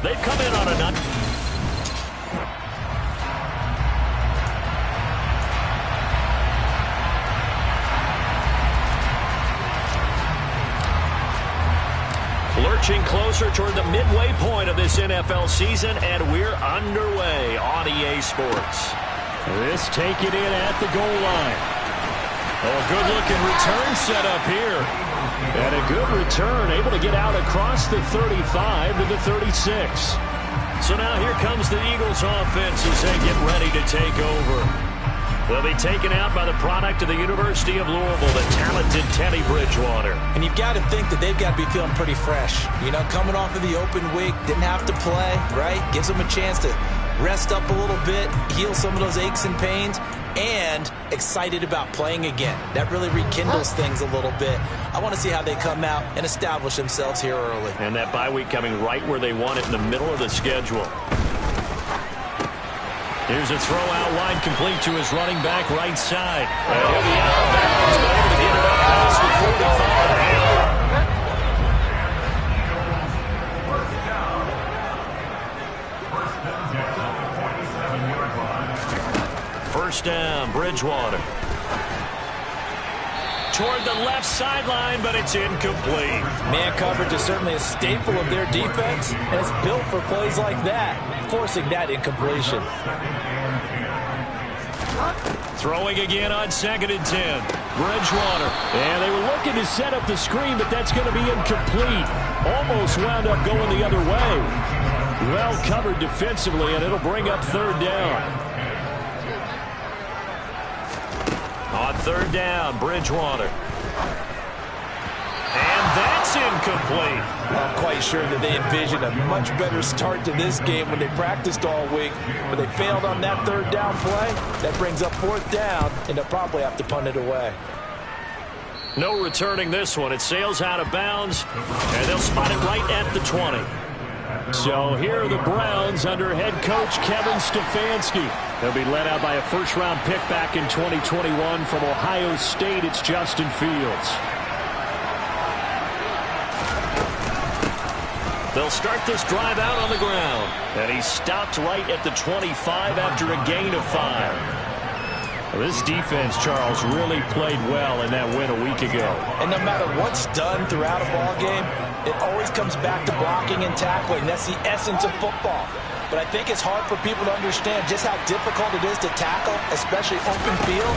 They've come in on a nut. Lurching closer toward the midway point of this NFL season, and we're underway on EA Sports. This taken in at the goal line. Oh, good-looking return set up here. And a good return, able to get out across the 35 to the 36. So now here comes the Eagles offense as they get ready to take over. They'll be taken out by the product of the University of Louisville, the talented Teddy Bridgewater. And you've got to think that they've got to be feeling pretty fresh. You know, coming off of the open week, didn't have to play, right? Gives them a chance to rest up a little bit, heal some of those aches and pains, and excited about playing again. That really rekindles things a little bit. I want to see how they come out and establish themselves here early. And that bye week coming right where they want it, in the middle of the schedule. Here's a throw out wide, complete to his running back right side. And he'll be out of bounds, but able to get it up past the 45. First down, Bridgewater. Toward the left sideline, but it's incomplete. Man coverage is certainly a staple of their defense, and it's built for plays like that, forcing that incompletion. Throwing again on 2nd and 10. Bridgewater. And they were looking to set up the screen, but that's going to be incomplete. Almost wound up going the other way. Well covered defensively, and it'll bring up 3rd down. On 3rd down, Bridgewater. And that's incomplete. I'm quite sure that they envisioned a much better start to this game when they practiced all week, but they failed on that 3rd down play. That brings up 4th down, and they'll probably have to punt it away. No returning this one. It sails out of bounds, and they'll spot it right at the 20. So here are the Browns under head coach Kevin Stefanski. They'll be led out by a first-round pick back in 2021 from Ohio State. It's Justin Fields. They'll start this drive out on the ground. And he stopped right at the 25 after a gain of 5. Well, this defense, Charles, really played well in that win a week ago. And no matter what's done throughout a ball game, it always comes back to blocking and tackling. That's the essence of football. But I think it's hard for people to understand just how difficult it is to tackle, especially open field.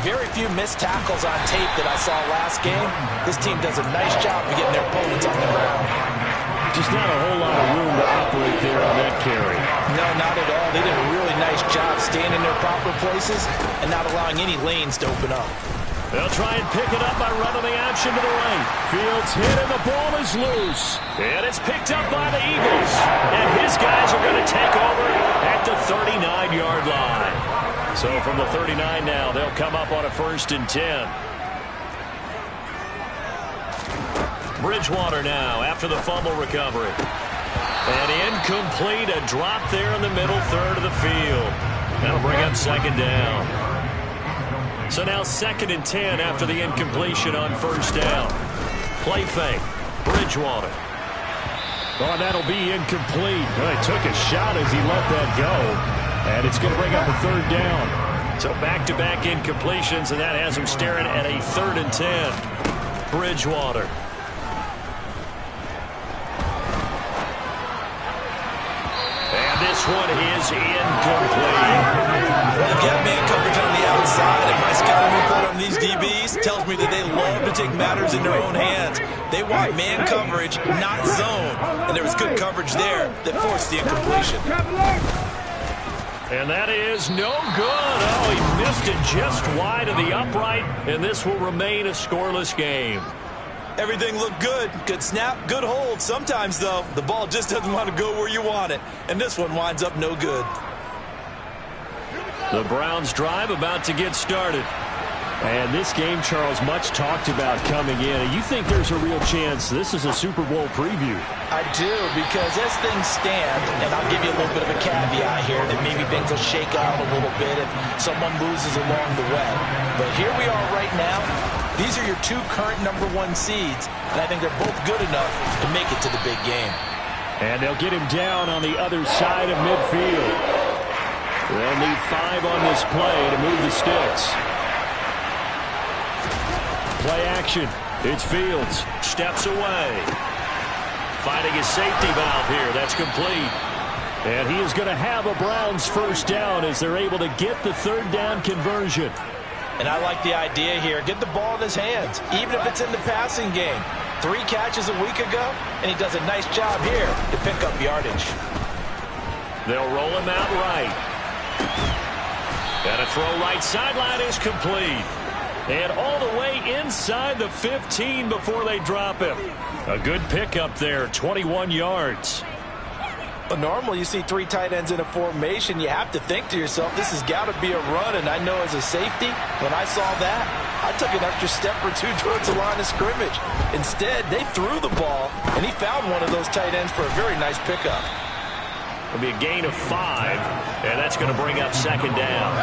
Very few missed tackles on tape that I saw last game. This team does a nice job of getting their opponents on the ground. Just not a whole lot of room to operate there on that carry. No, not at all. They did a really nice job staying in their proper places and not allowing any lanes to open up. They'll try and pick it up by running the option to the right. Fields hit and the ball is loose. And it's picked up by the Eagles. And his guys are going to take over at the 39-yard line. So from the 39 now, they'll come up on a 1st and 10. Bridgewater now after the fumble recovery. And incomplete, a drop there in the middle third of the field. That'll bring up 2nd down. So now 2nd and 10 after the incompletion on 1st down. Play fake. Bridgewater. Oh, that'll be incomplete. Well, he took a shot as he let that go. And it's going to bring up a 3rd down. So back-to-back incompletions, and that has him staring at a 3rd and 10. Bridgewater. And this one is incomplete. They've got man coverage on the outside, and my scouting report on these DBs tells me that they love to take matters in their own hands. They want man coverage, not zone. And there was good coverage there that forced the incompletion. And that is no good. Oh, he missed it just wide of the upright, and this will remain a scoreless game. Everything looked good. Good snap, good hold. Sometimes, though, the ball just doesn't want to go where you want it. And this one winds up no good. The Browns drive about to get started. And this game, Charles, much talked about coming in. And you think there's a real chance this is a Super Bowl preview? I do, because as things stand, and I'll give you a little bit of a caveat here, that maybe things will shake out a little bit if someone loses along the way. But here we are right now. These are your two current #1 seeds, and I think they're both good enough to make it to the big game. And they'll get him down on the other side of midfield. They'll need 5 on this play to move the sticks. Play action. It's Fields. Steps away. Finding his safety valve here. That's complete. And he is going to have a Browns first down as they're able to get the third down conversion. And I like the idea here. Get the ball in his hands, even if it's in the passing game. 3 catches a week ago, and he does a nice job here to pick up yardage. They'll roll him out right. And a throw right sideline is complete. And all the way inside the 15 before they drop him. A good pickup there, 21 yards. But normally you see 3 tight ends in a formation, you have to think to yourself, this has got to be a run. And I know as a safety, when I saw that, I took an extra step or 2 towards the line of scrimmage. Instead, they threw the ball, and he found one of those tight ends for a very nice pickup. It'll be a gain of 5, and that's going to bring up second down.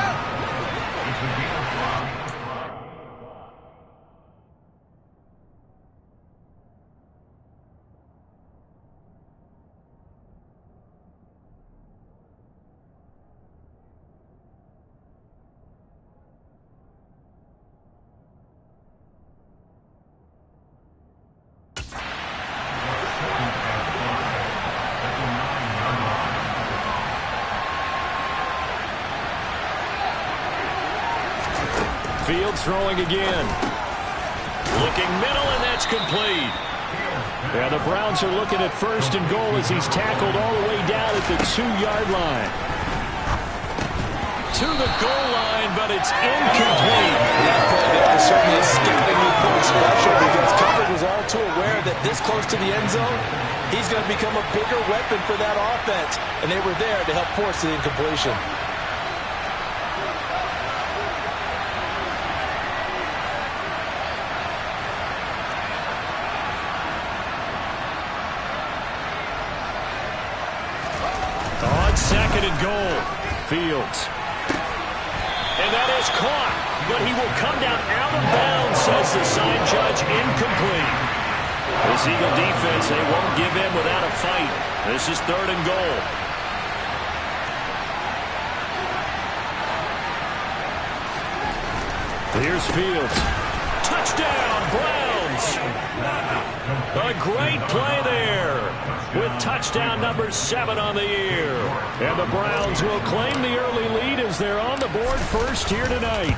Fields throwing again. Looking middle, and that's complete. Yeah, the Browns are looking at first and goal as he's tackled all the way down at the 2-yard line. To the goal line, but it's incomplete. That was certainly a scouting report special because coverage was all too aware that this close to the end zone, he's going to become a bigger weapon for that offense. And they were there to help force the incompletion. Second and goal. Fields. And that is caught, but he will come down out of bounds, says the sign judge, incomplete. This Eagle defense, they won't give in without a fight. This is third and goal. Here's Fields. Touchdown, Browns. A great play there with touchdown number 7 on the year. And the Browns will claim the early lead as they're on the board first here tonight.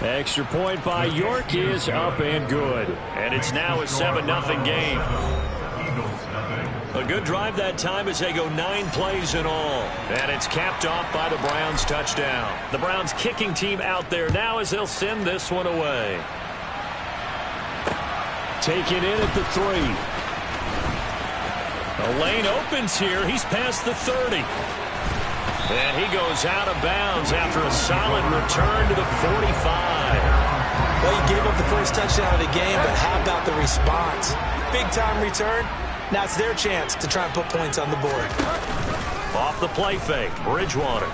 Extra point by York is up and good. And it's now a 7-0 game. A good drive that time as they go 9 plays in all. And it's capped off by the Browns touchdown. The Browns kicking team out there now as they'll send this one away. Taken in at the 3. The lane opens here. He's past the 30. And he goes out of bounds after a solid return to the 45. Well, he gave up the first touchdown of the game, but how about the response? Big-time return. Now it's their chance to try and put points on the board. Off the play fake, Bridgewater.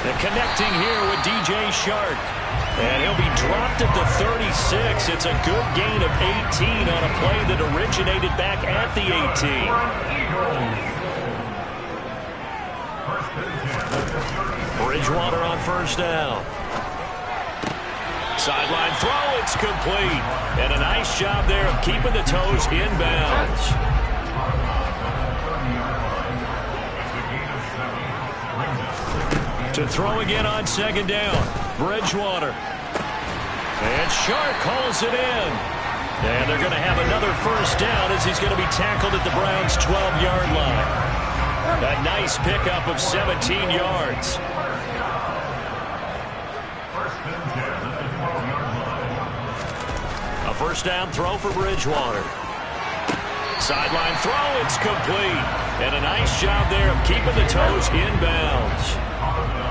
And connecting here with DJ Shark. And he'll be dropped at the 36. It's a good gain of 18 on a play that originated back at the 18. Bridgewater on first down. Sideline throw, it's complete. And a nice job there of keeping the toes inbounds. To throw again on second down. Bridgewater. And Shark calls it in. And they're going to have another first down as he's going to be tackled at the Browns' 12-yard line. A nice pickup of 17 yards. A first down throw for Bridgewater. Sideline throw, it's complete. And a nice job there of keeping the toes inbounds.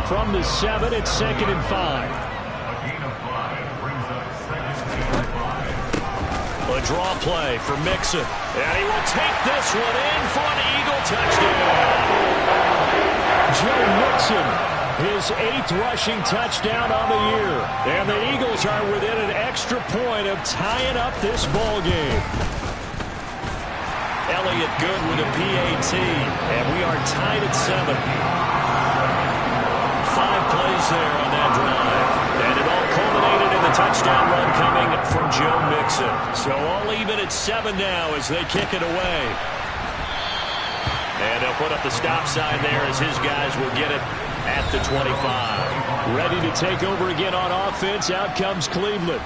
From the 7, it's 2nd and 5. A draw play for Mixon. And he will take this one in for an Eagle touchdown. Joe Mixon His 8th rushing touchdown on the year. And the Eagles are within an extra point of tying up this ball game. Elliott good with a PAT, and we are tied at 7. 5 plays there on that drive, and it all culminated in the touchdown run coming from Joe Mixon. So all even at 7 now as they kick it away. And they'll put up the stop sign there as his guys will get it at the 25. Ready to take over again on offense. Out comes Cleveland.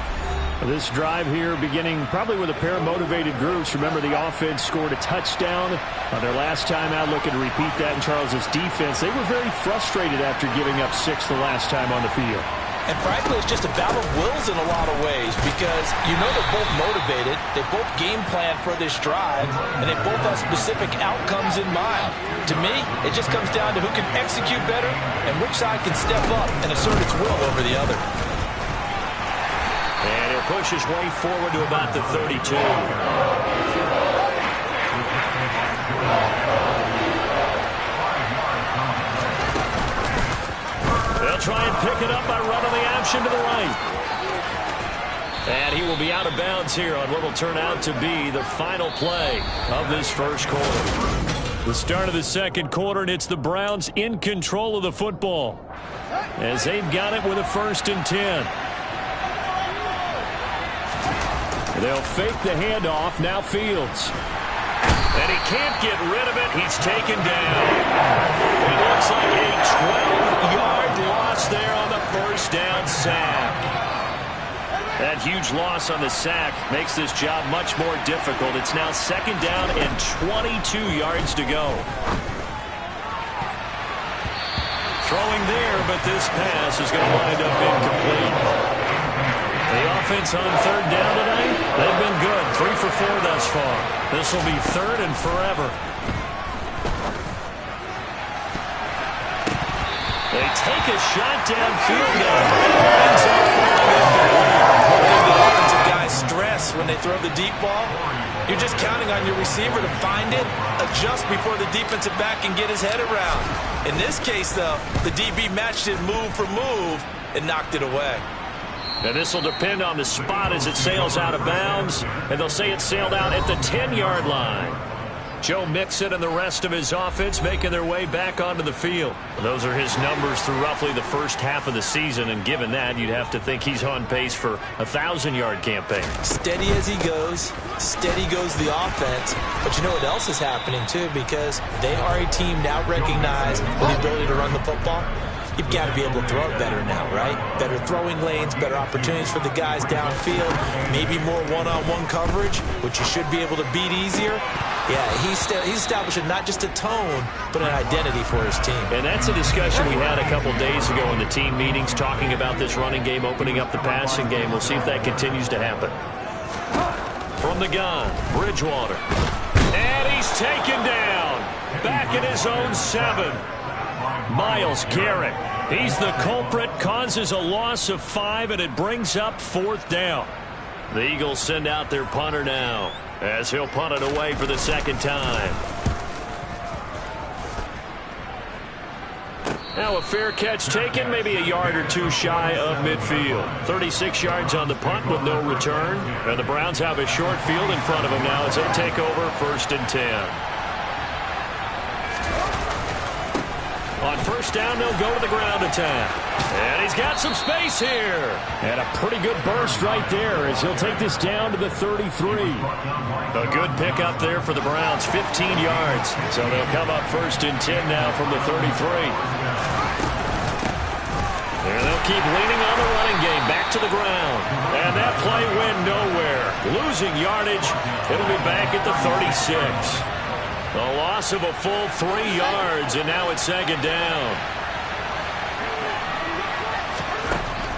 This drive here beginning probably with a pair of motivated groups. Remember, the offense scored a touchdown on their last time out, looking to repeat that in Charles's defense. They were very frustrated after giving up 6 the last time on the field. And frankly, it's just a battle of wills in a lot of ways because you know they're both motivated, they both game plan for this drive, and they both have specific outcomes in mind. To me, it just comes down to who can execute better and which side can step up and assert its will over the other. And he'll push his way forward to about the 32. They'll try and pick it up by running the option to the right. And he will be out of bounds here on what will turn out to be the final play of this first quarter. The start of the second quarter, and it's the Browns in control of the football as they've got it with a 1st and 10. They'll fake the handoff. Now Fields. And he can't get rid of it. He's taken down. It looks like a 12-yard loss there on the first down sack. That huge loss on the sack makes this job much more difficult. It's now 2nd down and 22 yards to go. Throwing there, but this pass is going to wind up incomplete. The offense on 3rd down tonight, they've been good. 3 for 4 thus far. This will be 3rd and forever. They take a shot downfield now. Ends up falling incomplete. One thing the offensive guys stress when they throw the deep ball, you're just counting on your receiver to find it, adjust before the defensive back can get his head around. In this case, though, the DB matched it move for move and knocked it away. And this will depend on the spot as it sails out of bounds. And they'll say it sailed out at the 10-yard line. Joe Mixon and the rest of his offense making their way back onto the field. Those are his numbers through roughly the first half of the season. And given that, you'd have to think he's on pace for a 1,000-yard campaign. Steady as he goes. Steady goes the offense. But you know what else is happening, too? Because they are a team now recognized with the ability to run the football. You've got to be able to throw it better now, right? Better throwing lanes, better opportunities for the guys downfield, maybe more one-on-one coverage, which you should be able to beat easier. Yeah, he's establishing not just a tone, but an identity for his team. And that's a discussion we had a couple days ago in the team meetings, talking about this running game, opening up the passing game. We'll see if that continues to happen. From the gun, Bridgewater. And he's taken down. Back at his own 7. Myles Garrett. He's the culprit, causes a loss of 5, and it brings up 4th down. The Eagles send out their punter now as he'll punt it away for the 2nd time. Now a fair catch taken, maybe a yard or 2 shy of midfield. 36 yards on the punt with no return. And the Browns have a short field in front of them now as they take over 1st and 10. On 1st down, they'll go to the ground attack. And he's got some space here. And a pretty good burst right there as he'll take this down to the 33. A good pickup there for the Browns, 15 yards. So they'll come up 1st and 10 now from the 33. And they'll keep leaning on the running game, back to the ground. And that play went nowhere. Losing yardage, it'll be back at the 36. A loss of a full 3 yards, and now it's 2nd down.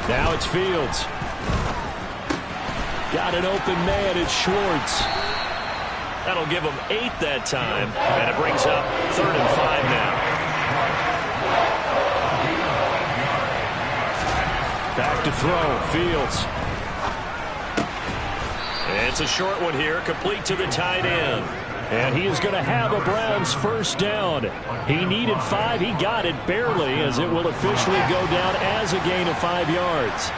Now it's Fields. Got an open man, it's Schwartz. That'll give him 8 that time, and it brings up 3rd and 5 now. Back to throw, Fields. And it's a short one here, complete to the tight end. And he is going to have a Browns first down. He needed 5. He got it barely, as it will officially go down as a gain of 5 yards.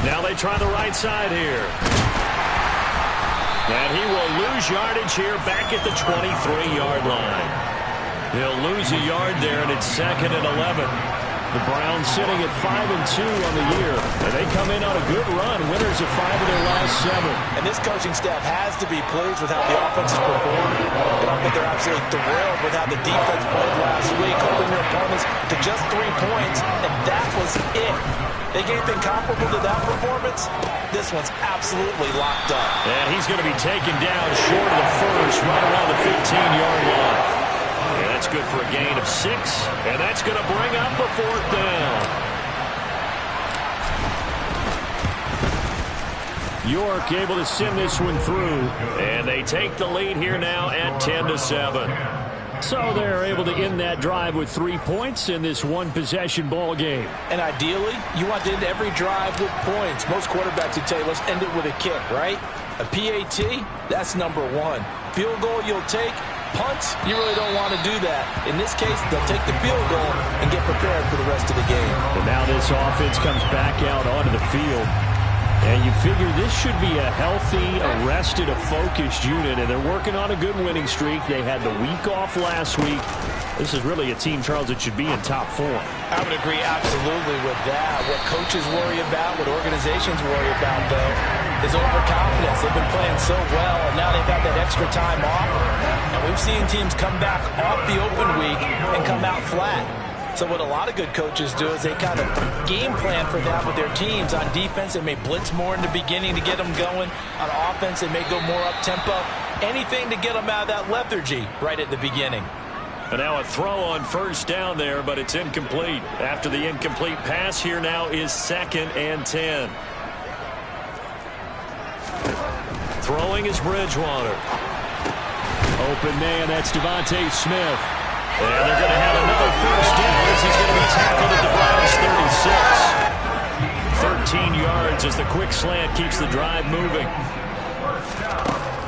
Now they try the right side here. And he will lose yardage here back at the 23-yard line. He'll lose a yard there, and it's 2nd and 11. The Browns sitting at 5-2 on the year. And they come in on a good run, winners of 5 of their last 7. And this coaching staff has to be pleased with how the offense has performed. And I think they're absolutely thrilled with how the defense played last week, holding their opponents to just 3 points, and that was it. They gave anything comparable to that performance? This one's absolutely locked up. And he's going to be taken down short of the first, right around the 15-yard line. And that's good for a gain of 6, and that's going to bring up a 4th down. York able to send this one through. And they take the lead here now at 10-7. So they're able to end that drive with 3 points in this one-possession ball game. And ideally, you want to end every drive with points. Most quarterbacks would tell you, let's end it with a kick, right? A PAT, that's number 1. Field goal you'll take. Punts, you really don't want to do that. In this case, they'll take the field goal and get prepared for the rest of the game. And now this offense comes back out onto the field. And you figure this should be a healthy, arrested, a focused unit, and they're working on a good winning streak. They had the week off last week. This is really a team, Charles, that should be in top form. I would agree absolutely with that. What coaches worry about, what organizations worry about, though, is overconfidence. They've been playing so well, and now they've had that extra time off. And we've seen teams come back off the open week and come out flat. So what a lot of good coaches do is they kind of game plan for that with their teams. On defense, they may blitz more in the beginning to get them going. On offense, they may go more up-tempo. Anything to get them out of that lethargy right at the beginning. And now a throw on first down there, but it's incomplete. After the incomplete pass, here now is 2nd and 10. Throwing is Bridgewater. Open man, that's Devontae Smith. And they're going to have another first down as he's going to be tackled at the Browns 36. 13 yards as the quick slant keeps the drive moving.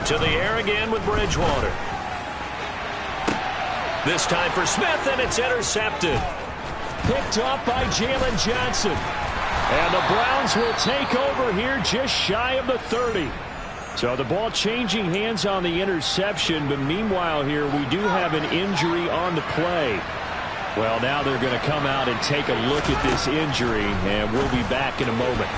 To the air again with Bridgewater. This time for Smith, and it's intercepted. Picked up by Jalen Johnson. And the Browns will take over here just shy of the 30. So the ball changing hands on the interception, but meanwhile here we do have an injury on the play. Well, now they're going to come out and take a look at this injury, and we'll be back in a moment.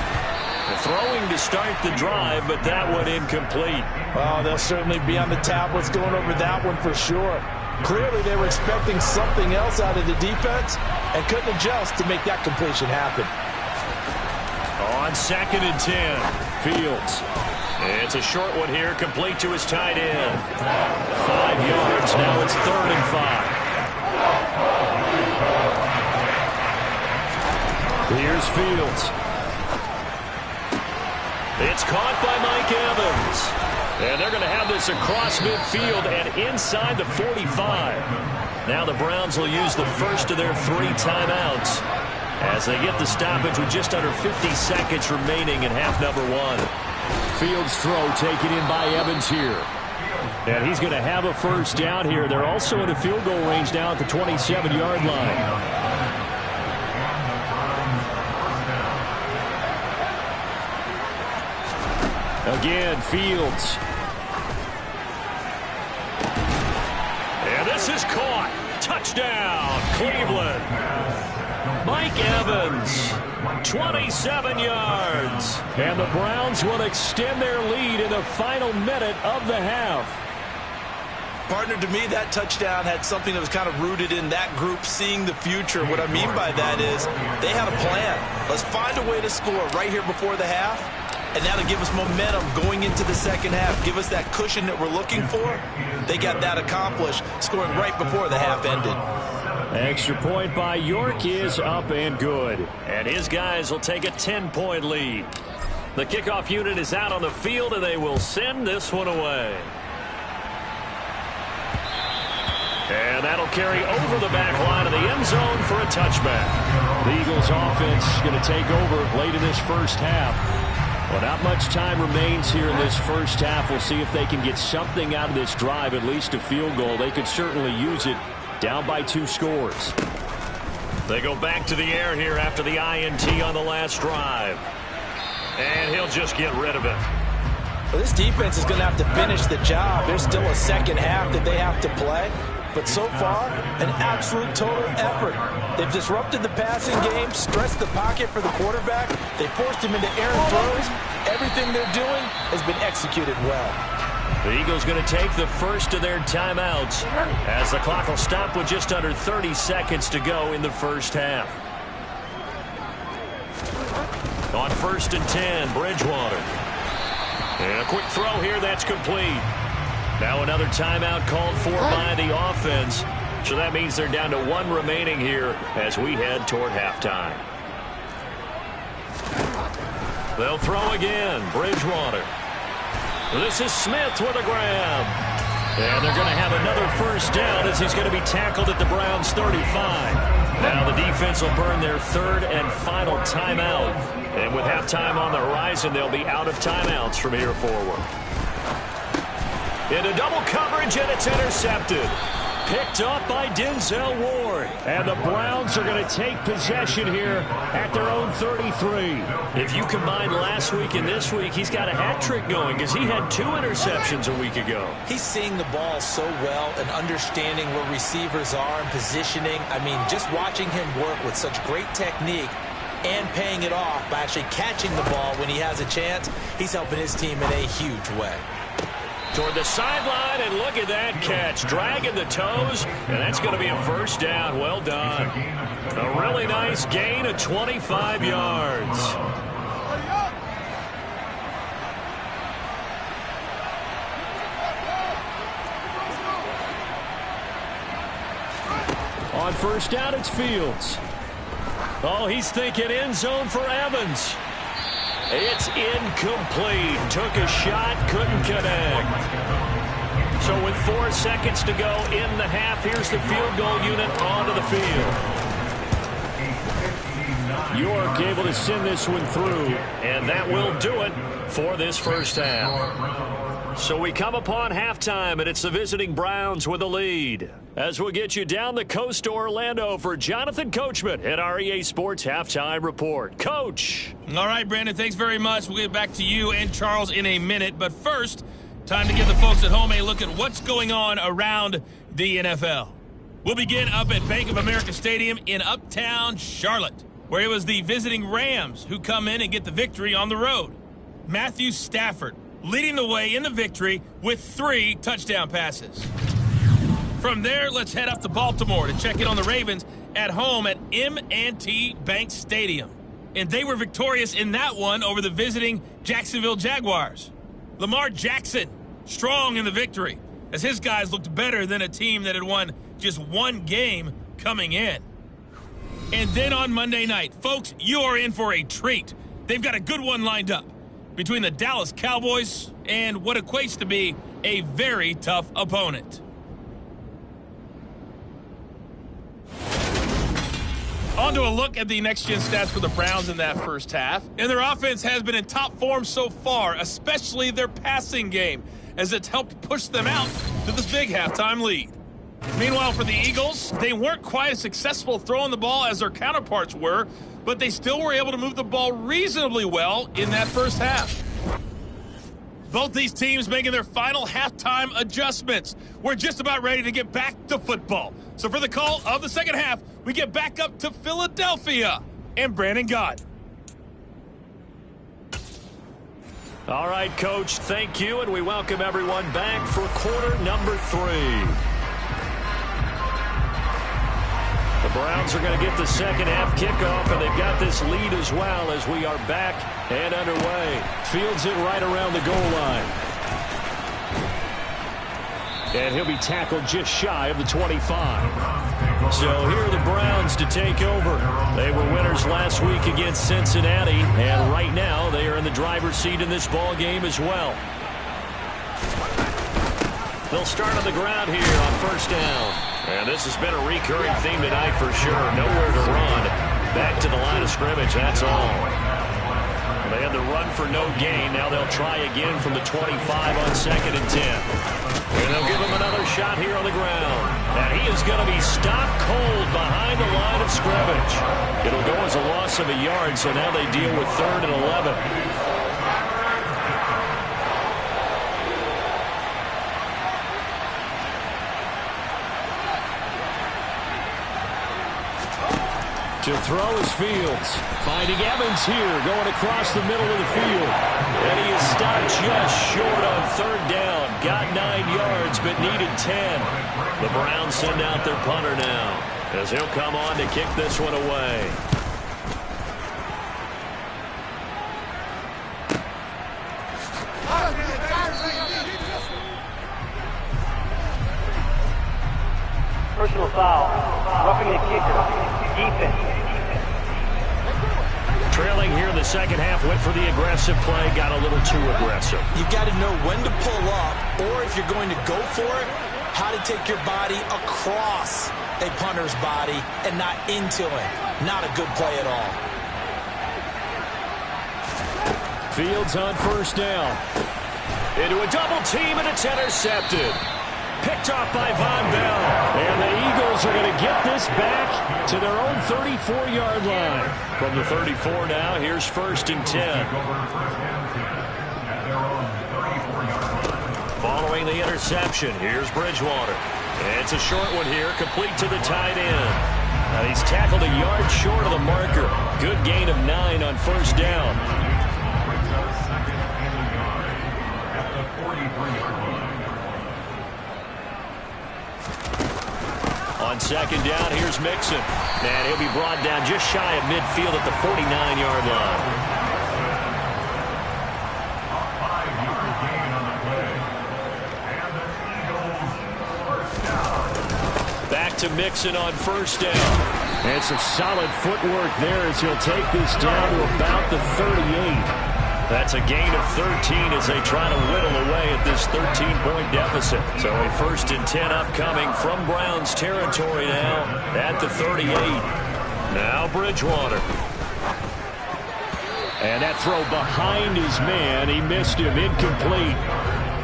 Throwing to start the drive, but that one incomplete. Oh, they'll certainly be on the tablets going over that one for sure. Clearly they were expecting something else out of the defense and couldn't adjust to make that completion happen. On 2nd and 10, Fields. It's a short one here, complete to his tight end. 5 yards, now it's 3rd and 5. Here's Fields. It's caught by Mike Evans. And they're going to have this across midfield and inside the 45. Now the Browns will use the first of their 3 timeouts as they get the stoppage with just under 50 seconds remaining in half number 1. Fields throw taken in by Evans here. And he's going to have a first down here. They're also in a field goal range now at the 27-yard line. Again, Fields. And this is caught. Touchdown, Cleveland. Mike Evans, 27 yards. And the Browns will extend their lead in the final minute of the half. Partner, to me, that touchdown had something that was kind of rooted in that group seeing the future. What I mean by that is they had a plan. Let's find a way to score right here before the half, and that'll give us momentum going into the second half, give us that cushion that we're looking for. They got that accomplished, scoring right before the half ended. Extra point by York is up and good. And his guys will take a 10-point lead. The kickoff unit is out on the field, and they will send this one away. And that'll carry over the back line of the end zone for a touchback. The Eagles offense going to take over late in this first half. Well, not much time remains here in this first half. We'll see if they can get something out of this drive, at least a field goal. They could certainly use it, down by 2 scores. They go back to the air here after the INT on the last drive. And he'll just get rid of it. Well, this defense is going to have to finish the job. There's still a second half that they have to play. But so far, an absolute total effort. They've disrupted the passing game, stretched the pocket for the quarterback. They forced him into errant throws. Everything they're doing has been executed well. The Eagles going to take the first of their timeouts as the clock will stop with just under 30 seconds to go in the first half. On 1st and 10, Bridgewater. And a quick throw here, that's complete. Now another timeout called for by the offense. So that means they're down to 1 remaining here as we head toward halftime. They'll throw again. Bridgewater. This is Smith with a grab. And they're going to have another first down as he's going to be tackled at the Browns' 35. Now the defense will burn their 3rd and final timeout. And with halftime on the horizon, they'll be out of timeouts from here forward. Into double coverage, and it's intercepted. Picked up by Denzel Ward. And the Browns are going to take possession here at their own 33. If you combine last week and this week, he's got a hat trick going because he had 2 interceptions a week ago. He's seeing the ball so well and understanding where receivers are and positioning. I mean, just watching him work with such great technique and paying it off by actually catching the ball when he has a chance, he's helping his team in a huge way. Toward the sideline, and look at that catch. Dragging the toes, and that's going to be a first down. Well done. A really nice gain of 25 yards. On first down, it's Fields. Oh, he's thinking end zone for Evans. It's incomplete. Took a shot, couldn't connect. So with 4 seconds to go in the half, here's the field goal unit onto the field. York able to send this one through. And that will do it for this first half. So we come upon halftime, and it's the visiting Browns with a lead. As we'll get you down the coast to Orlando for Jonathan Coachman at our EA Sports Halftime Report. Coach. All right, Brandon, thanks very much. We'll get back to you and Charles in a minute. But first, time to give the folks at home a look at what's going on around the NFL. We'll begin up at Bank of America Stadium in Uptown Charlotte, where it was the visiting Rams who come in and get the victory on the road. Matthew Stafford leading the way in the victory with 3 touchdown passes. From there, let's head up to Baltimore to check in on the Ravens at home at M&T Bank Stadium. And they were victorious in that one over the visiting Jacksonville Jaguars. Lamar Jackson, strong in the victory, as his guys looked better than a team that had won just 1 game coming in. And then on Monday night, folks, you are in for a treat. They've got a good one lined up between the Dallas Cowboys and what equates to be a very tough opponent. On to a look at the next-gen stats for the Browns in that first half. And their offense has been in top form so far, especially their passing game, as it's helped push them out to this big halftime lead. Meanwhile, for the Eagles, they weren't quite as successful throwing the ball as their counterparts were, but they still were able to move the ball reasonably well in that first half. Both these teams making their final halftime adjustments. We're just about ready to get back to football. So for the call of the second half, we get back up to Philadelphia and Brandon Gott. All right, Coach, thank you, and we welcome everyone back for quarter number 3. The Browns are going to get the second half kickoff, and they've got this lead as well as we are back and underway. Fields it right around the goal line. And he'll be tackled just shy of the 25. So here are the Browns to take over. They were winners last week against Cincinnati, and right now they are in the driver's seat in this ball game as well. They'll start on the ground here on first down. And this has been a recurring theme tonight for sure. Nowhere to run. Back to the line of scrimmage, that's all. They had the run for no gain. Now they'll try again from the 25 on 2nd and 10. And they'll give him another shot here on the ground. And he is going to be stopped cold behind the line of scrimmage. It'll go as a loss of a yard, so now they deal with 3rd and 11. To throw is Fields. Finding Evans here, going across the middle of the field. And he is stopped just short on 3rd down. Got 9 yards, but needed 10. The Browns send out their punter now, as he'll come on to kick this one away. Personal foul. Roughing the kicker. Defense. Trailing here in the second half, went for the aggressive play, got a little too aggressive. You've got to know when to pull up, or if you're going to go for it, how to take your body across a punter's body and not into him. Not a good play at all. Fields on 1st down. Into a double team, and it's intercepted. Picked off by Von Bell. And the Eagles are going to get this back to their own 34-yard line. From the 34 now, here's 1st and 10. Following the interception, here's Bridgewater. It's a short one here, complete to the tight end. Now he's tackled a yard short of the marker. Good gain of 9 on 1st down. On 2nd down, here's Mixon. And he'll be brought down just shy of midfield at the 49-yard line. Back to Mixon on 1st down. And some solid footwork there as he'll take this down to about the 38. That's a gain of 13 as they try to whittle away at this 13-point deficit. So a 1st and 10 upcoming from Browns territory now at the 38. Now Bridgewater. And that throw behind his man. He missed him. Incomplete.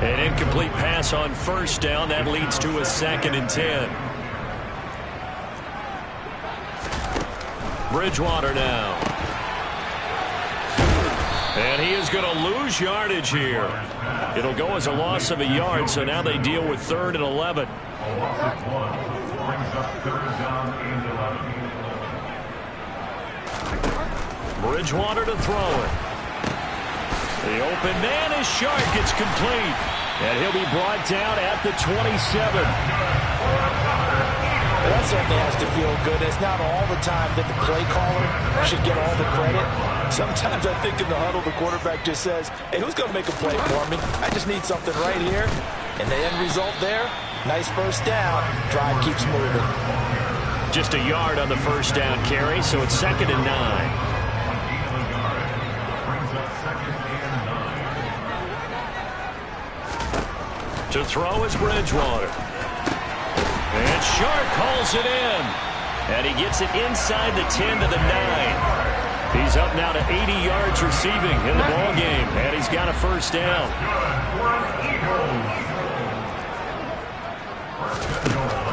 An incomplete pass on 1st down. That leads to a 2nd and 10. Bridgewater now. And he is going to lose yardage here. It'll go as a loss of a yard, so now they deal with 3rd and 11. Bridgewater to throw it. The open man is sharp. It's complete. And he'll be brought down at the 27. That certainly has to feel good. It's not all the time that the play caller should get all the credit. Sometimes I think in the huddle, the quarterback just says, hey, who's going to make a play for me? I just need something right here. And the end result there, nice 1st down. Drive keeps moving. Just a yard on the 1st down carry, so it's 2nd and 9. To throw is Bridgewater. And Sharp calls it in. And he gets it inside the 10 to the 9. He's up now to 80 yards receiving in the ball game, and he's got a 1st down.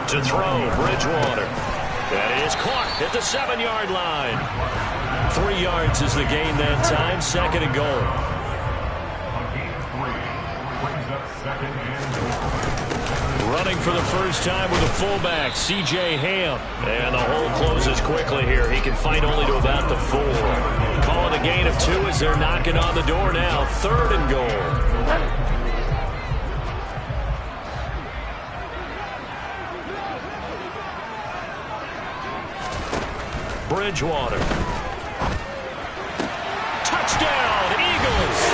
To throw, Bridgewater. And it is caught at the 7-yard line. 3 yards is the gain that time, 2nd and goal. Running for the first time with a fullback, C.J. Ham. And the hole closes quickly here. He can fight only to about the 4. Call it a gain of 2 as they're knocking on the door now. 3rd and goal. Bridgewater. Touchdown, Eagles!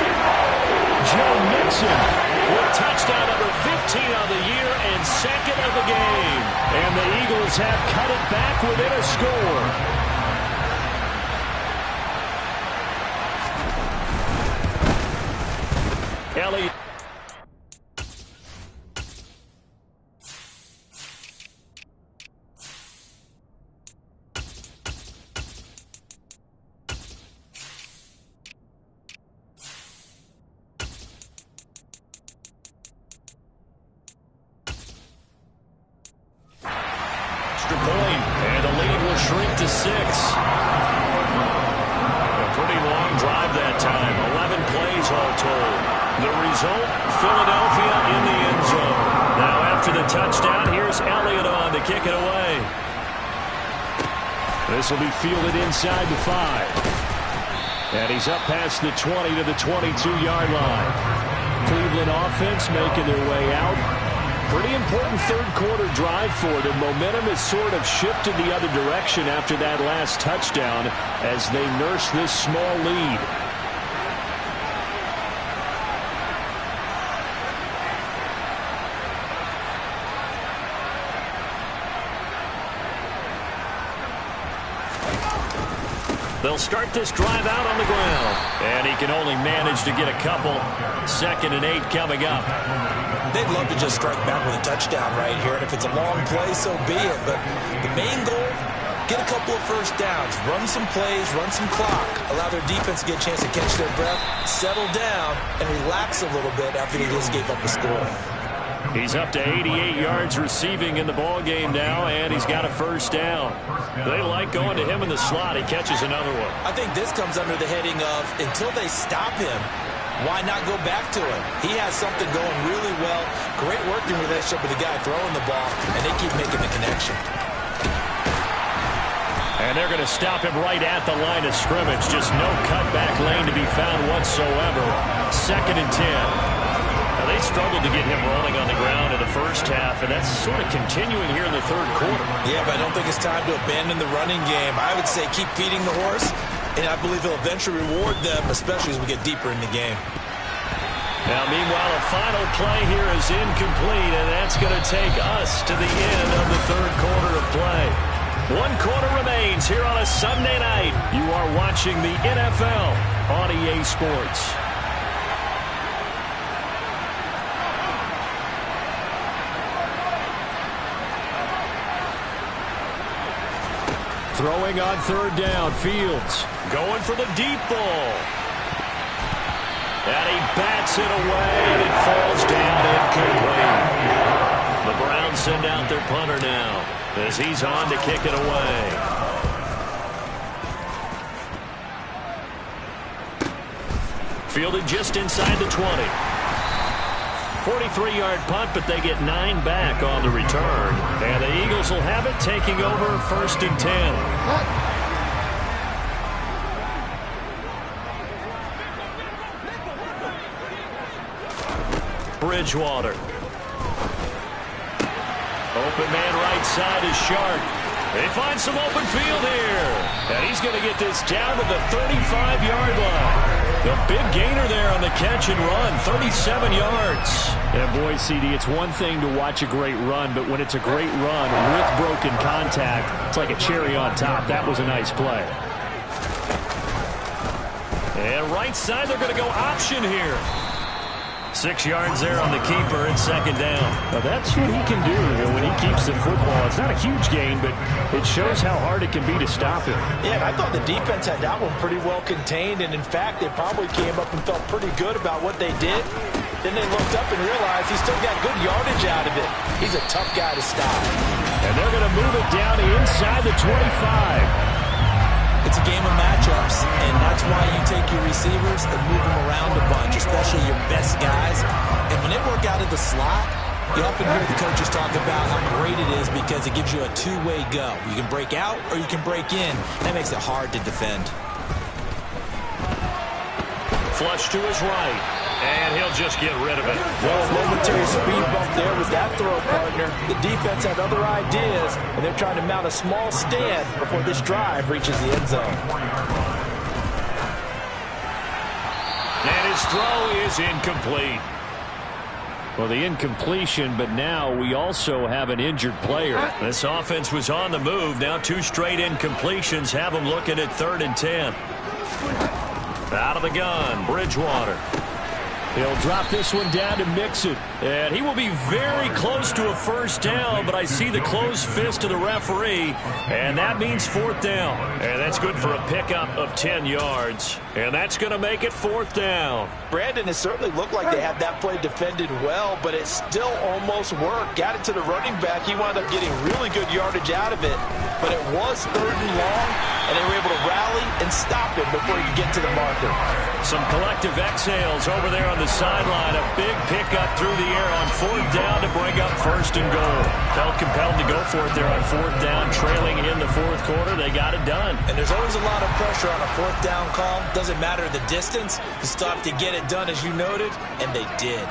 Joe Mixon with touchdown number 15 on the year and 2nd of the game. And the Eagles have cut it back within a score. Elliott. A pretty long drive that time. 11 plays all told. The result, Philadelphia in the end zone. Now after the touchdown, here's Elliott on to kick it away. This will be fielded inside the 5. And he's up past the 20 to the 22-yard line. Cleveland offense making their way out. Pretty important third-quarter drive for them. Momentum has sort of shifted the other direction after that last touchdown as they nurse this small lead. They'll start this drive out on the ground. And he can only manage to get a couple. 2nd and 8 coming up. They'd love to just strike back with a touchdown right here. And if it's a long play, so be it. But the main goal, get a couple of first downs. Run some plays, run some clock. Allow their defense to get a chance to catch their breath, settle down, and relax a little bit after they just gave up a score. He's up to 88 yards receiving in the ball game now, and he's got a first down. They like going to him in the slot. He catches another one. I think this comes under the heading of until they stop him, why not go back to him? He has something going really well. Great working relationship with the guy throwing the ball, and they keep making the connection. And they're going to stop him right at the line of scrimmage. Just no cutback lane to be found whatsoever. 2nd and 10. Now, they struggled to get him rolling on the ground in the first half, and that's sort of continuing here in the third quarter. Yeah, but I don't think it's time to abandon the running game. I would say keep feeding the horse, and I believe he'll eventually reward them, especially as we get deeper in the game. Now, meanwhile, a final play here is incomplete, and that's going to take us to the end of the third quarter of play. 1 quarter remains here on a Sunday night. You are watching the NFL on EA Sports. Throwing on third down, Fields. Going for the deep ball. And he bats it away, and it falls down incomplete. The Browns send out their punter now as he's on to kick it away. Fielded just inside the 20. 43-yard punt, but they get 9 back on the return. And the Eagles will have it, taking over 1st and 10. Bridgewater. Open man right side is Sharp. They find some open field here. And he's going to get this down to the 35-yard line. The big gainer there on the catch and run, 37 yards. And boy, CD, it's one thing to watch a great run, but when it's a great run with broken contact, it's like a cherry on top. That was a nice play. And right side, they're going to go option here. 6 yards there on the keeper and 2nd down. Now that's what he can do when he keeps the football. It's not a huge gain, but it shows how hard it can be to stop him. Yeah, and I thought the defense had that one pretty well contained, and in fact, they probably came up and felt pretty good about what they did. Then they looked up and realized he still got good yardage out of it. He's a tough guy to stop. And they're going to move it down to inside the 25. It's a game of matchups, and that's why you take your receivers and move them around a bunch, especially your best guys. And when they work out of the slot, you often hear the coaches talk about how great it is because it gives you a two-way go. You can break out or you can break in. That makes it hard to defend. Flush to his right, and he'll just get rid of it. Well, a momentary speed bump there with that throw, partner. The defense had other ideas, and they're trying to mount a small stand before this drive reaches the end zone. And his throw is incomplete. Well, the incompletion, but now we also have an injured player. This offense was on the move. Now 2 straight incompletions have them looking at 3rd and 10. Out of the gun, Bridgewater. He'll drop this one down to Mixon. And he will be very close to a first down, but I see the closed fist of the referee, and that means fourth down. And that's good for a pickup of 10 yards. And that's going to make it fourth down. Brandon, it certainly looked like they had that play defended well, but it still almost worked. Got it to the running back. He wound up getting really good yardage out of it, but it was third and long, and they were able to rally and stop him before he could get to the marker. Some collective exhales over there on the sideline. A big pickup through the air on fourth down to bring up first and goal. Felt compelled to go for it there on fourth down, trailing in the fourth quarter. They got it done. And there's always a lot of pressure on a fourth down call. Doesn't matter the distance. You still have to get it done, as you noted, and they did.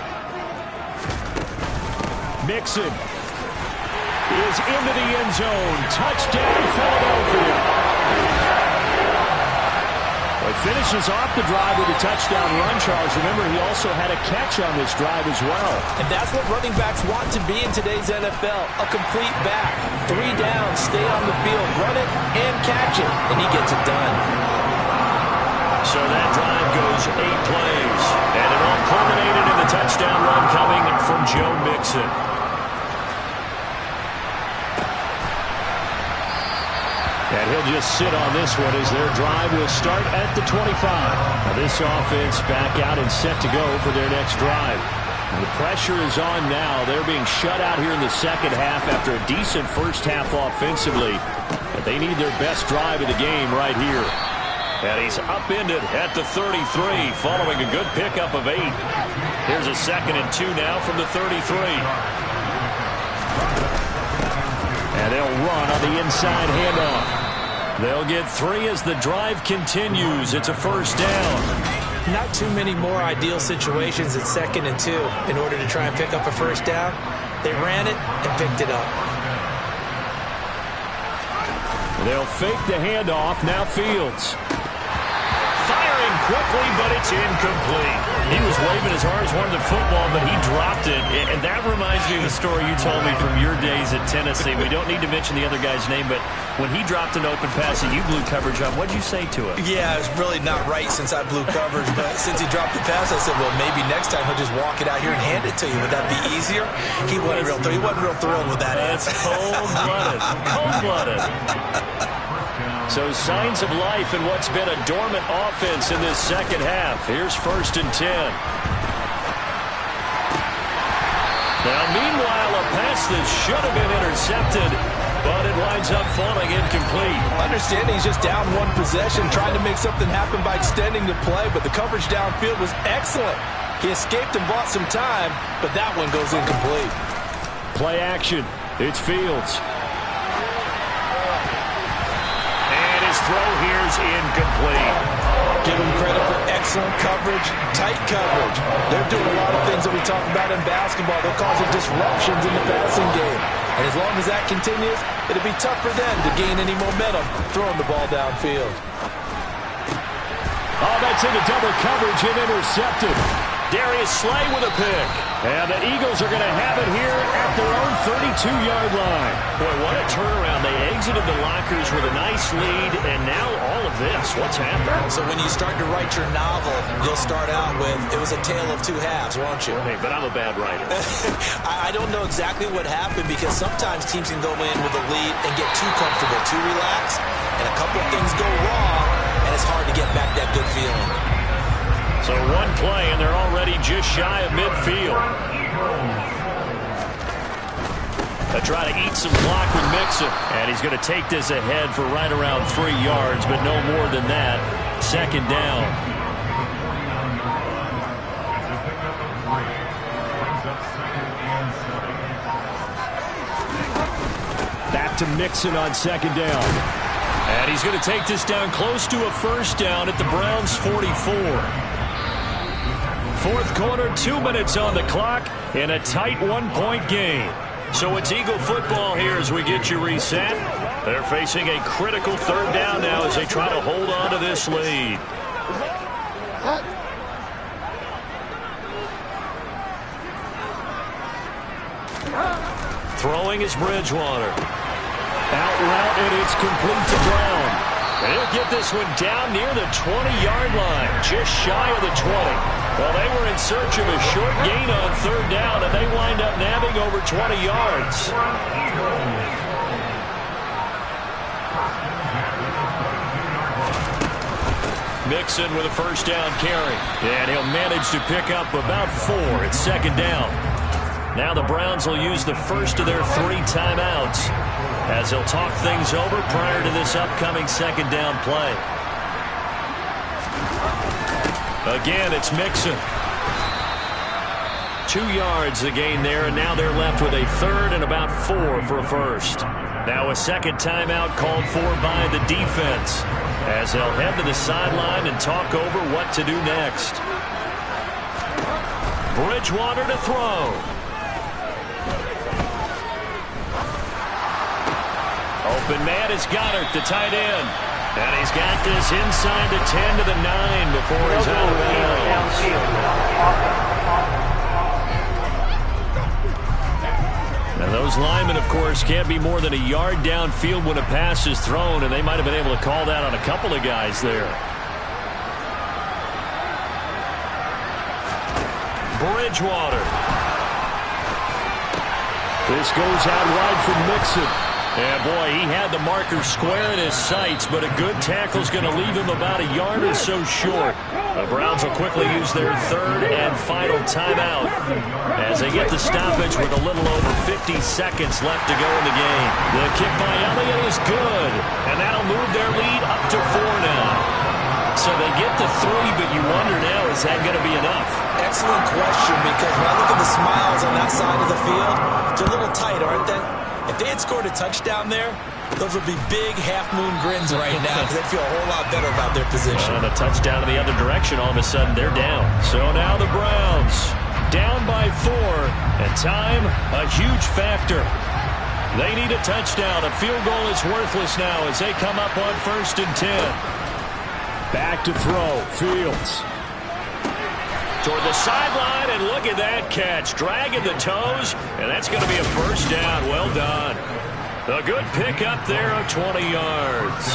Mixon is into the end zone. Touchdown, Philadelphia. He finishes off the drive with a touchdown run, Charles. Remember, he also had a catch on this drive as well. And that's what running backs want to be in today's NFL, a complete back. 3 downs, stay on the field, run it, and catch it, and he gets it done. So that drive goes 8 plays, and it all culminated in the touchdown run coming from Joe Mixon. And he'll just sit on this one as their drive will start at the 25. Now this offense back out and set to go for their next drive. And the pressure is on now. They're being shut out here in the second half after a decent first half offensively. But they need their best drive of the game right here. And he's upended at the 33 following a good pickup of 8. Here's a 2nd and 2 now from the 33. And they'll run on the inside handoff. They'll get 3 as the drive continues. It's a first down. Not too many more ideal situations at 2nd and 2 in order to try and pick up a first down. They ran it and picked it up. They'll fake the handoff. Now Fields. Firing quickly, but it's incomplete. He was waving his arms, wanted the football, but he dropped it. And that reminds me of the story you told me from your days at Tennessee. We don't need to mention the other guy's name, but when he dropped an open pass and you blew coverage on, what'd you say to him? Yeah, it was really not right since I blew coverage, but since he dropped the pass, I said, well, maybe next time he'll just walk it out here and hand it to you. Would that be easier? He wasn't real thrilled with that. That's cold-blooded. Cold-blooded. So signs of life in what's been a dormant offense in this second half. Here's 1st and 10. Now, meanwhile, a pass that should have been intercepted, but it winds up falling incomplete. Understanding he's just down one possession, trying to make something happen by extending the play, but the coverage downfield was excellent. He escaped and bought some time, but that one goes incomplete. Play action. It's Fields. Throw here's incomplete. Give him credit for excellent coverage, tight coverage. They're doing a lot of things that we talk about in basketball. They're causing disruptions in the passing game. And as long as that continues, it'll be tough for them to gain any momentum throwing the ball downfield. Oh, that's into double coverage and intercepted. Darius Slay with a pick. And the Eagles are going to have it here at their own 32-yard line. Boy, what a turnaround. They exited the lockers with a nice lead, and now all of this. What's happened? So when you start to write your novel, you'll start out with, it was a tale of 2 halves, won't you? Hey, but I'm a bad writer. I don't know exactly what happened, because sometimes teams can go in with a lead and get too comfortable, too relaxed, and a couple of things go wrong, and it's hard to get back that good feeling. So one play, and they're already just shy of midfield. They try to eat some clock with Mixon. And he's going to take this ahead for right around 3 yards, but no more than that. 2nd down. Back to Mixon on 2nd down. And he's going to take this down close to a first down at the Browns' 44. Fourth quarter, 2 minutes on the clock in a tight 1-point game. So it's Eagle football here as we get you reset. They're facing a critical 3rd down now as they try to hold on to this lead. Throwing is Bridgewater. Out route, and it's complete to Brown. And he'll get this one down near the 20-yard line, just shy of the 20. Well, they were in search of a short gain on third down, and they wind up nabbing over 20 yards. Mixon with a first down carry. And he'll manage to pick up about 4 at second down. Now the Browns will use the first of their 3 timeouts as they'll talk things over prior to this upcoming second down play. Again, it's Mixon. 2 yards the gain there, and now they're left with a third and about 4 for a first. Now a second timeout called for by the defense as they'll head to the sideline and talk over what to do next. Bridgewater to throw. Open man is Goddard, the tight end. And he's got this inside the 10 to the 9 before he's out of bounds. And those linemen, of course, can't be more than a yard downfield when a pass is thrown, and they might have been able to call that on a couple of guys there. Bridgewater. This goes out wide from Mixon. Yeah, boy, he had the marker square in his sights, but a good tackle is going to leave him about a yard or so short. The Browns will quickly use their third and final timeout as they get the stoppage with a little over 50 seconds left to go in the game. The kick by Elliott is good, and that'll move their lead up to 4 now. So they get the 3, but you wonder now, is that going to be enough? Excellent question, because when I look at the smiles on that side of the field, they're a little tight, aren't they? If they had scored a touchdown there, those would be big half-moon grins right now because they'd feel a whole lot better about their position. And a touchdown in the other direction, all of a sudden they're down. So now the Browns down by 4, and time a huge factor. They need a touchdown. A field goal is worthless now as they come up on 1st and 10. Back to throw, Fields. Toward the sideline, and look at that catch. Dragging the toes, and that's going to be a first down. Well done. A good pick up there of 20 yards.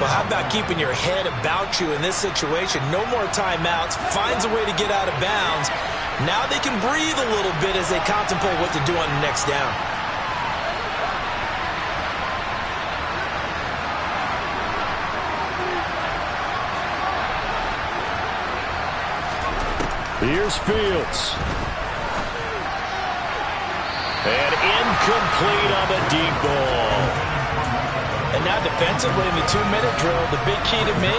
Well, how about keeping your head about you in this situation? No more timeouts. Finds a way to get out of bounds. Now they can breathe a little bit as they contemplate what to do on the next down. Here's Fields. And incomplete on the deep ball. And now defensively in the 2-minute drill, the big key to me,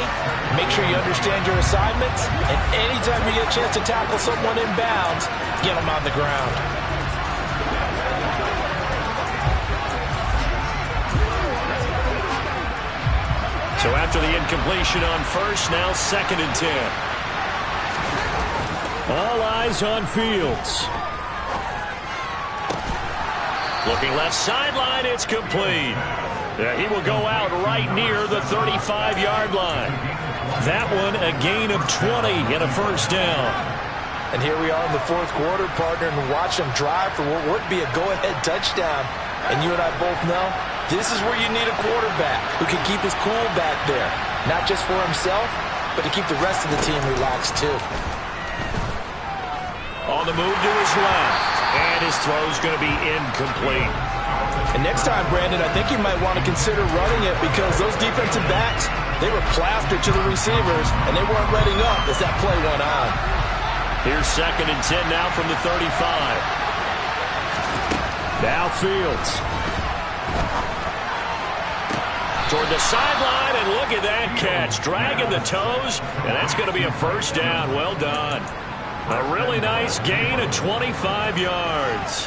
make sure you understand your assignments, and anytime you get a chance to tackle someone in bounds, get them on the ground. So after the incompletion on first, now 2nd and 10. All eyes on Fields. Looking left sideline, it's complete. He will go out right near the 35-yard line. That one a gain of 20 and a first down. And here we are in the 4th quarter, partner, and watch them drive for what would be a go-ahead touchdown. And you and I both know this is where you need a quarterback who can keep his cool back there. Not just for himself, but to keep the rest of the team relaxed too. On the move to his left, and his throw's going to be incomplete. And next time, Brandon, I think you might want to consider running it because those defensive backs, they were plastered to the receivers, and they weren't letting up as that play went on. Here's 2nd and 10 now from the 35. Now Fields. Toward the sideline, and look at that catch. Dragging the toes, and that's going to be a first down. Well done. A really nice gain of 25 yards.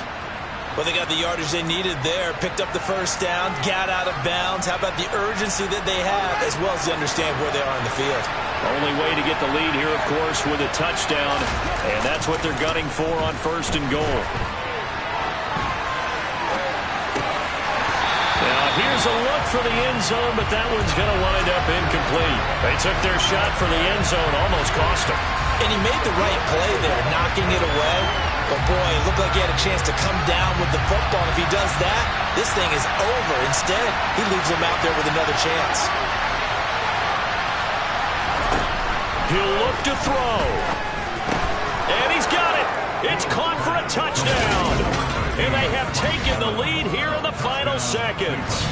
Well, they got the yardage they needed there. Picked up the first down, got out of bounds. How about the urgency that they have, as well as they understand where they are in the field? Only way to get the lead here, of course, with a touchdown. And that's what they're gunning for on 1st and goal. Now, here's a look for the end zone, but that one's going to wind up incomplete. They took their shot for the end zone, almost cost them. And he made the right play there, knocking it away. But, boy, it looked like he had a chance to come down with the football. If he does that, this thing is over. Instead, he leaves him out there with another chance. He'll look to throw. touchdown. And they have taken the lead here in the final seconds.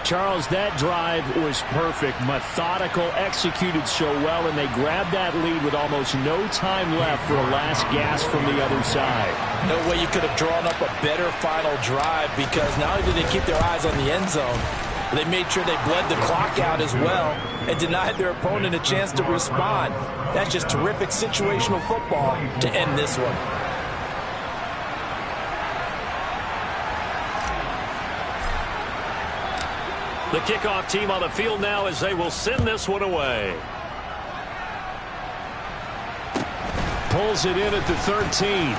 Charles, that drive was perfect, methodical, executed so well, and they grabbed that lead with almost no time left for a last gasp from the other side. No way you could have drawn up a better final drive, because not only did they keep their eyes on the end zone, they made sure they bled the clock out as well and denied their opponent a chance to respond. That's just terrific situational football to end this one. The kickoff team on the field now as they will send this one away. Pulls it in at the 13.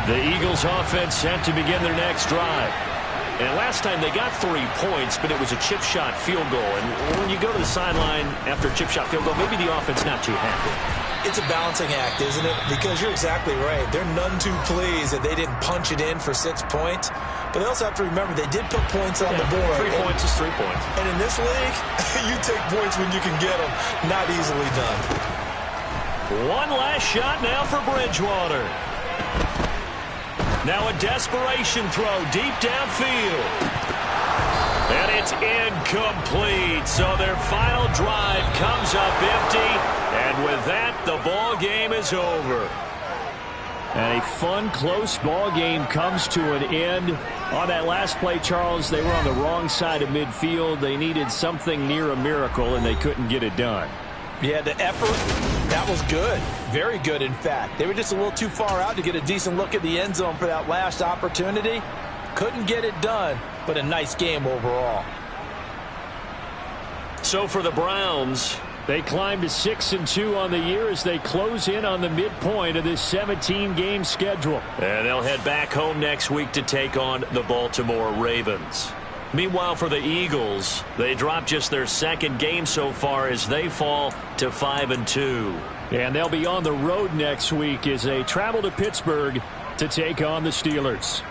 The Eagles offense set to begin their next drive. And last time they got 3 points, but it was a chip shot field goal. And when you go to the sideline after a chip shot field goal, maybe the offense not too happy. It's a balancing act, isn't it? Because you're exactly right. They're none too pleased that they didn't punch it in for 6 points. But they also have to remember they did put points on the board. 3 points is 3 points. And in this league, you take points when you can get them. Not easily done. One last shot now for Bridgewater. Now a desperation throw deep downfield. And it's incomplete. So their final drive comes up empty. And with that, the ball game is over. And a fun, close ball game comes to an end. On that last play, Charles, they were on the wrong side of midfield. They needed something near a miracle, and they couldn't get it done. Yeah, the effort, that was good. Very good, in fact. They were just a little too far out to get a decent look at the end zone for that last opportunity. Couldn't get it done, but a nice game overall. So for the Browns, they climb to 6-2 on the year as they close in on the midpoint of this 17-game schedule. And they'll head back home next week to take on the Baltimore Ravens. Meanwhile, for the Eagles, they dropped just their second game so far as they fall to 5-2. And they'll be on the road next week as they travel to Pittsburgh to take on the Steelers.